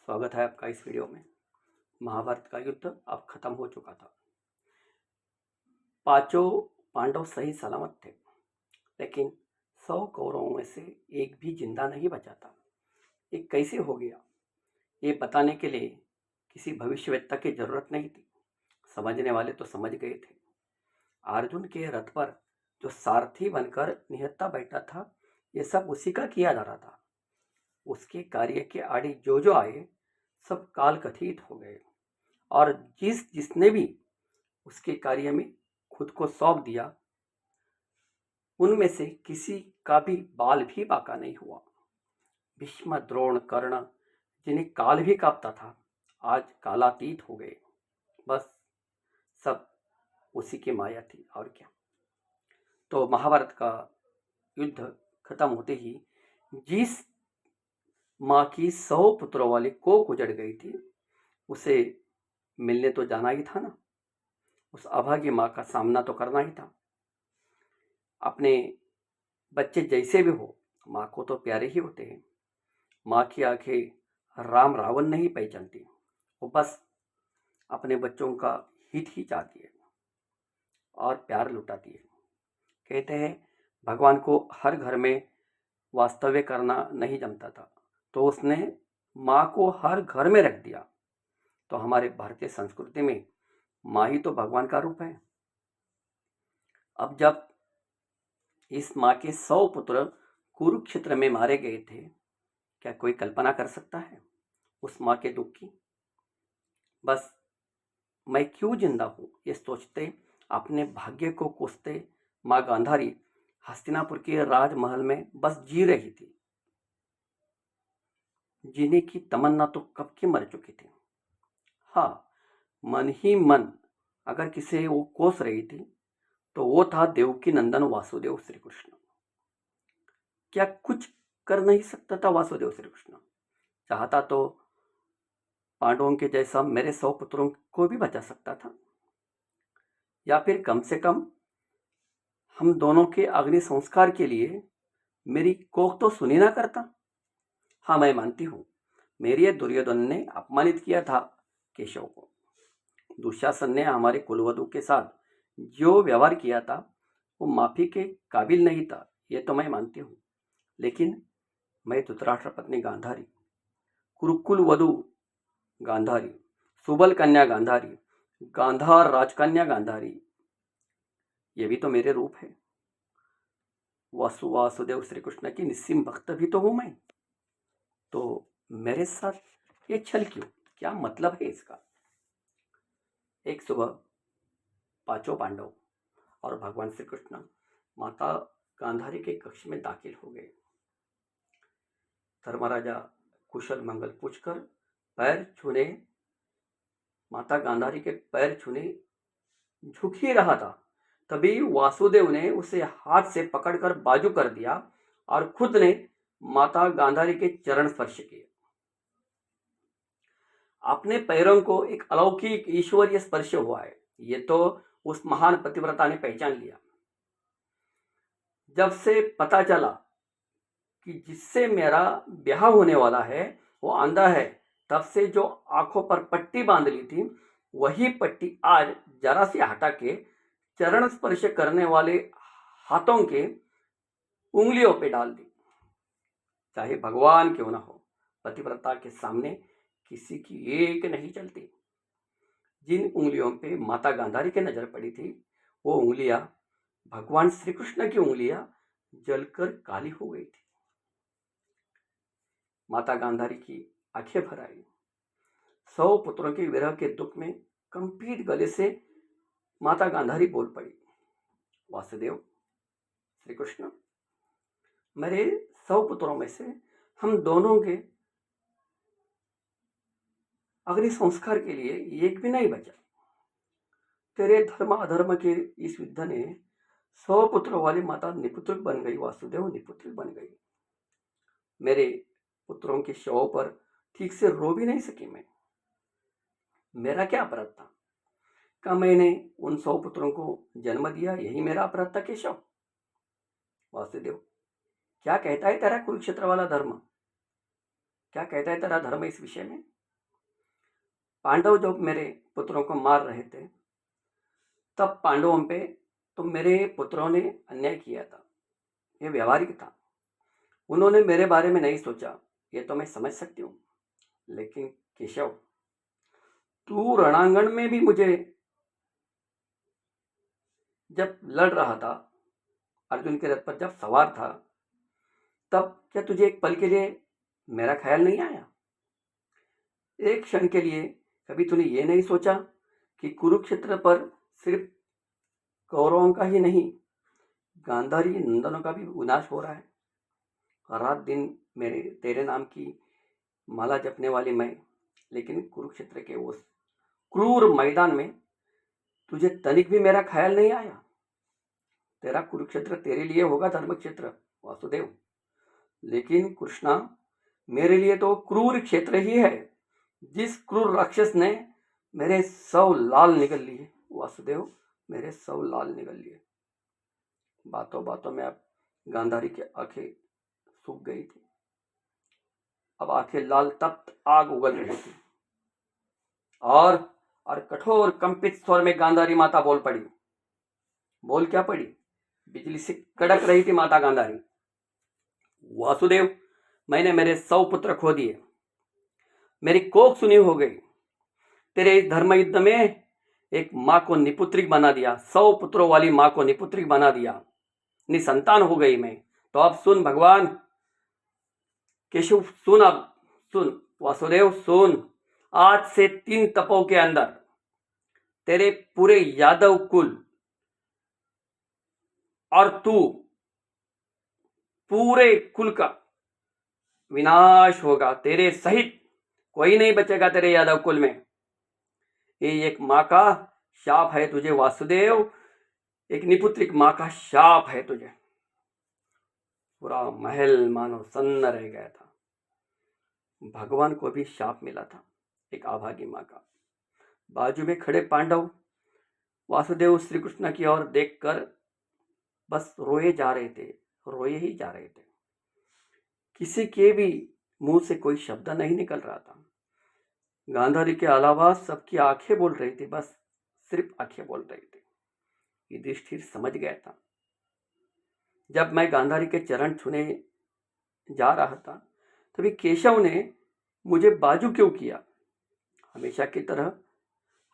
स्वागत है आपका इस वीडियो में। महाभारत का युद्ध अब खत्म हो चुका था। पांचों पांडव सही सलामत थे, लेकिन 100 कौरवों में से एक भी जिंदा नहीं बचा था। ये कैसे हो गया, ये बताने के लिए किसी भविष्यवेत्ता की जरूरत नहीं थी। समझने वाले तो समझ गए थे। अर्जुन के रथ पर जो सारथी बनकर निहत्था बैठा था, ये सब उसी का किया जा रहा था। उसके कार्य के आड़े जो जो आए, सब काल कथित हो गए, और जिसने भी उसके कार्य में खुद को सौंप दिया, उनमें से किसी का भी बाल भी बाका नहीं हुआ। भीष्म, द्रोण, कर्ण, जिन्हें काल भी कांपता था, आज कालातीत हो गए। बस सब उसी की माया थी, और क्या। तो महाभारत का युद्ध खत्म होते ही जिस माँ की 100 पुत्रों वाली कोख उजड़ गई थी, उसे मिलने तो जाना ही था ना। उस अभागी माँ का सामना तो करना ही था। अपने बच्चे जैसे भी हो, माँ को तो प्यारे ही होते हैं। माँ की आंखें राम रावण नहीं पहचानती, वो बस अपने बच्चों का हित ही चाहती है और प्यार लुटाती है। कहते हैं भगवान को हर घर में वास्तव्य करना नहीं जमता था, तो उसने माँ को हर घर में रख दिया। तो हमारे भारतीय संस्कृति में माँ ही तो भगवान का रूप है। अब जब इस माँ के 100 पुत्र कुरुक्षेत्र में मारे गए थे, क्या कोई कल्पना कर सकता है उस माँ के दुख की? बस मैं क्यों जिंदा हूं, ये सोचते, अपने भाग्य को कोसते माँ गांधारी हस्तिनापुर के राजमहल में बस जी रही थी। जीने की तमन्ना तो कब की मर चुकी थी। हाँ, मन ही मन अगर किसे वो कोस रही थी, तो वो था देवकी नंदन वासुदेव श्री कृष्ण। क्या कुछ कर नहीं सकता था वासुदेव श्री कृष्ण? चाहता तो पांडवों के जैसा मेरे 100 पुत्रों को भी बचा सकता था, या फिर कम से कम हम दोनों के अग्नि संस्कार के लिए मेरी कोख तो सुनी ना करता। हाँ, मैं मानती हूँ, मेरी दुर्योधन ने अपमानित किया था केशव को। दुशासन ने हमारे कुलवधु के साथ जो व्यवहार किया था, वो माफी के काबिल नहीं था, ये तो मैं मानती हूँ। लेकिन मैं धृतराष्ट्र पत्नी गांधारी, कुरुकुल वधु गांधारी, सुबल कन्या गांधारी, गांधार राजकन्या गांधारी, ये भी तो मेरे रूप है। वासुदेव श्री कृष्ण की निस्सीम भक्त भी तो हूं मैं। तो मेरे साथ ये छल क्यों? क्या मतलब है इसका? एक सुबह पांचों पांडव और भगवान श्री कृष्ण माता गांधारी के कक्ष में दाखिल हो गए। धर्मराजा कुशल मंगल पूछकर पैर छूने, माता गांधारी के पैर छूने झुक ही रहा था, तभी वासुदेव ने उसे हाथ से पकड़कर बाजू कर दिया और खुद ने माता गांधारी के चरण स्पर्श किए। अपने पैरों को एक अलौकिक ईश्वरीय स्पर्श हुआ है, ये तो उस महान पतिव्रता ने पहचान लिया। जब से पता चला कि जिससे मेरा ब्याह होने वाला है वो अंधा है, तब से जो आंखों पर पट्टी बांध ली थी, वही पट्टी आज जरा सी हटा के चरण स्पर्श करने वाले हाथों के उंगलियों पे डाल दी। चाहे भगवान क्यों ना हो, पतिव्रता के सामने किसी की एक नहीं चलती। जिन उंगलियों पे माता गांधारी की नजर पड़ी थी, वो उंगलियां भगवान श्री कृष्ण की उंगलियां जलकर काली हो गई थी। माता गांधारी की आंखें भर आई। 100 पुत्रों के विरह के दुख में कंपित गले से माता गांधारी बोल पड़ी, वासुदेव श्री कृष्ण, मेरे 100 पुत्रों में से हम दोनों के अग्नि संस्कार के लिए एक भी नहीं बचा। तेरे धर्म अधर्म के इस युद्ध ने 100 पुत्रों वाली माता निपुत्रिक बन गई। वासुदेव निपुत्रिक बन गई। मेरे पुत्रों के शवों पर ठीक से रो भी नहीं सकी मैं। मेरा क्या अपराध था? क्या मैंने उन 100 पुत्रों को जन्म दिया, यही मेरा अपराध था केशव? वासुदेव, क्या कहता है तेरा कुरुक्षेत्र वाला धर्म? क्या कहता है तेरा धर्म इस विषय में? पांडव जब मेरे पुत्रों को मार रहे थे तब पांडवों पे तो मेरे पुत्रों ने अन्याय किया था, ये व्यवहारिक था। उन्होंने मेरे बारे में नहीं सोचा, ये तो मैं समझ सकती हूँ। लेकिन केशव, तू रणांगण में भी मुझे जब लड़ रहा था, अर्जुन के रथ पर जब सवार था, तब क्या तुझे एक पल के लिए मेरा ख्याल नहीं आया? एक क्षण के लिए कभी तूने ये नहीं सोचा कि कुरुक्षेत्र पर सिर्फ कौरवों का ही नहीं, गांधारी नंदनों का भी विनाश हो रहा है। रात दिन मेरे तेरे नाम की माला जपने वाली मैं, लेकिन कुरुक्षेत्र के उस क्रूर मैदान में तुझे तनिक भी मेरा ख्याल नहीं आया। तेरा कुरुक्षेत्र तेरे लिए होगा धर्म क्षेत्र वासुदेव, लेकिन कृष्णा मेरे लिए तो क्रूर क्षेत्र ही है। जिस क्रूर राक्षस ने मेरे 100 लाल निगल लिए वासुदेव, मेरे 100 लाल निगल लिए। बातों बातों में अब गांधारी की आंखें सूख गई थी। अब आंखें लाल तप्त आग उगल रही थी और कठोर कंपित स्वर में गांधारी माता बोल पड़ी। बोल क्या पड़ी? बिजली से कड़क रही थी माता गांधारी। वासुदेव, मैंने मेरे 100 पुत्र खो दिए, मेरी कोख सुनी हो गई। तेरे इस धर्म युद्ध में एक माँ को निपुत्रिक बना दिया, 100 पुत्रों वाली माँ को निपुत्रिक बना दिया, निसंतान हो गई मैं। तो अब सुन भगवान केशव, सुन, अब सुन वासुदेव, सुन। आज से 3 तपों के अंदर तेरे पूरे यादव कुल और तू पूरे कुल का विनाश होगा। तेरे सहित कोई नहीं बचेगा तेरे यादव कुल में। ये एक माँ का शाप है तुझे वासुदेव, एक निपुत्रिक माँ का शाप है तुझे। पूरा महल मानो सन्न रह गया था। भगवान को भी शाप मिला था एक अभागी माँ का। बाजू में खड़े पांडव वासुदेव श्री कृष्ण की ओर देखकर बस रोए जा रहे थे, रोए ही जा रहे थे। किसी के भी मुंह से कोई शब्द नहीं निकल रहा था। गांधारी के अलावा सबकी आंखें बोल रही थी, बस सिर्फ आंखें बोल रही थी। युधिष्ठिर समझ गया था। जब मैं गांधारी के चरण छूने जा रहा था तभी केशव ने मुझे बाजू क्यों किया? हमेशा की तरह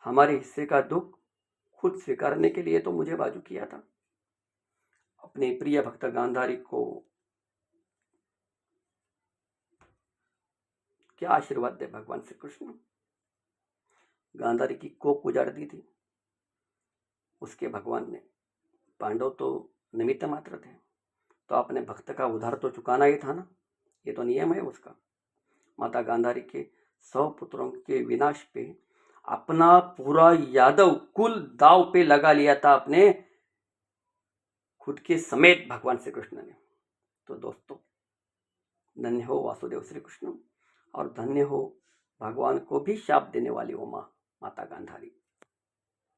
हमारे हिस्से का दुख खुद स्वीकारने के लिए तो मुझे बाजू किया था। अपने प्रिय भक्त गांधारी को क्या आशीर्वाद दे भगवान श्री कृष्ण। गांधारी की कोख उजाड़ दी थी उसके भगवान ने। पांडव तो निमित्त मात्र थे, तो अपने भक्त का उधार तो चुकाना ही था ना, ये तो नियम है उसका। माता गांधारी के 100 पुत्रों के विनाश पे अपना पूरा यादव कुल दाव पे लगा लिया था अपने खुद के समेत भगवान श्री कृष्ण ने। तो दोस्तों, धन्य हो वासुदेव श्री कृष्ण और धन्य हो भगवान को भी शाप देने वाली वो माँ, माता गांधारी।